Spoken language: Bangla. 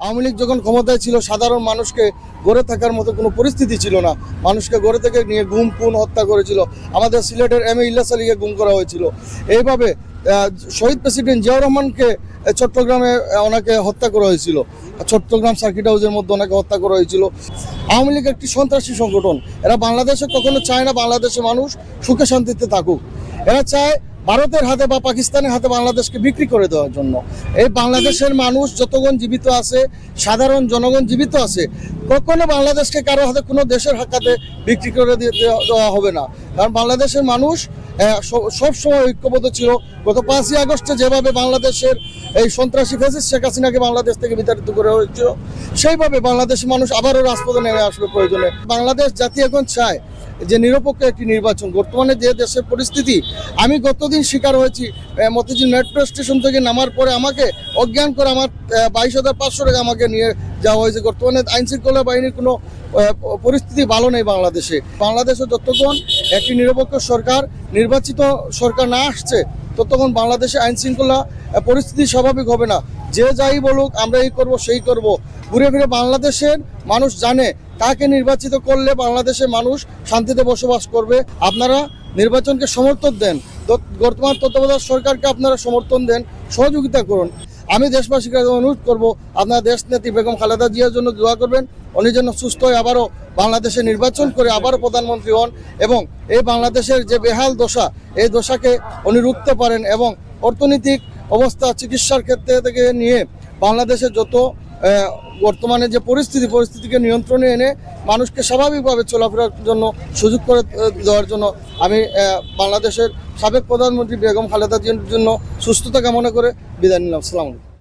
আওয়ামী লীগ যখন ক্ষমতায় ছিল সাধারণ মানুষকে গড়ে থাকার মতো কোনো পরিস্থিতি ছিল না। মানুষকে গড়ে থেকে নিয়ে গুম খুন হত্যা করেছিল। আমাদের সিলেটের এম এ ইলিয়াস আলীকে গুম করা হয়েছিল। এইভাবে শহীদ প্রেসিডেন্ট জিয়াউর রহমানকে চট্টগ্রামে ওনাকে হত্যা করা হয়েছিল। চট্টগ্রাম সার্কিট হাউসের মধ্যে ওনাকে হত্যা করা হয়েছিল। আওয়ামী লীগ একটি সন্ত্রাসী সংগঠন। এরা বাংলাদেশে কখনো চায় না বাংলাদেশের মানুষ সুখে শান্তিতে থাকুক। এরা চায় ভারতের হাতে বা পাকিস্তানের হাতে বাংলাদেশকে বিক্রি করে দেওয়ার জন্য। এই বাংলাদেশের মানুষ যতক্ষণ জীবিত আছে, সাধারণ জনগণ জীবিত আছে, কখনো বাংলাদেশকে কারো হাতে কোনো দেশের হাতে বিক্রি করে দেওয়া হবে না। কারণ বাংলাদেশের মানুষ সবসময় ঐক্যবদ্ধ ছিল। গত 5ই আগস্টে যেভাবে বাংলাদেশের এই সন্ত্রাসী ফ্যাসিস্ট শেখ হাসিনাকে বাংলাদেশ থেকে বিতাড়িত করে হয়েছিল, সেইভাবে বাংলাদেশের মানুষ আবারও রাজপথে নেমে আসবে প্রয়োজনে। বাংলাদেশ জাতি এখন চায় যে নিরপেক্ষ একটি নির্বাচন। বর্তমানে যে দেশের পরিস্থিতি, আমি গতদিন শিকার হয়েছি। মতিঝিল মেট্রো স্টেশন থেকে নামার পরে আমাকে অজ্ঞান করে আমার 22,500 টাকা আমাকে নিয়ে যাওয়া হয়েছে। বর্তমানে আইন শৃঙ্খলা বাহিনীর কোনো পরিস্থিতি ভালো নেই বাংলাদেশে। বাংলাদেশে যতক্ষণ একটি নিরপেক্ষ সরকার, নির্বাচিত সরকার না আসছে, ততক্ষণ বাংলাদেশে আইন শৃঙ্খলা পরিস্থিতি স্বাভাবিক হবে না। যে যাই বলুক আমরা এই করব সেই করব, ঘুরে ফিরে বাংলাদেশের মানুষ জানে তাকে নির্বাচিত করলে বাংলাদেশের মানুষ শান্তিতে বসবাস করবে। আপনারা নির্বাচনকে সমর্থন দেন, বর্তমান তত্ত্বাবধায়ক সরকারকে আপনারা সমর্থন দেন, সহযোগিতা করুন। আমি দেশবাসীকে অনুরোধ করব, আপনারা দেশনেত্রী বেগম খালেদা জিয়ার জন্য দোয়া করবেন। উনি যেন সুস্থ হয়ে আবারও বাংলাদেশে নির্বাচন করে আবারও প্রধানমন্ত্রী হন এবং এই বাংলাদেশের যে বেহাল দশা, এই দশাকে উনি রুখতে পারেন এবং অর্থনৈতিক অবস্থা, চিকিৎসার ক্ষেত্রে থেকে নিয়ে বাংলাদেশের যত বর্তমানে যে পরিস্থিতিকে নিয়ন্ত্রণে এনে মানুষকে স্বাভাবিকভাবে চলাফেরার জন্য সুযোগ করে দেওয়ার জন্য আমি বাংলাদেশের সাবেক প্রধানমন্ত্রী বেগম খালেদা জিয়ার জন্য সুস্থতা কামনা করে বিদায় নিলাম। আসসালামু আলাইকুম।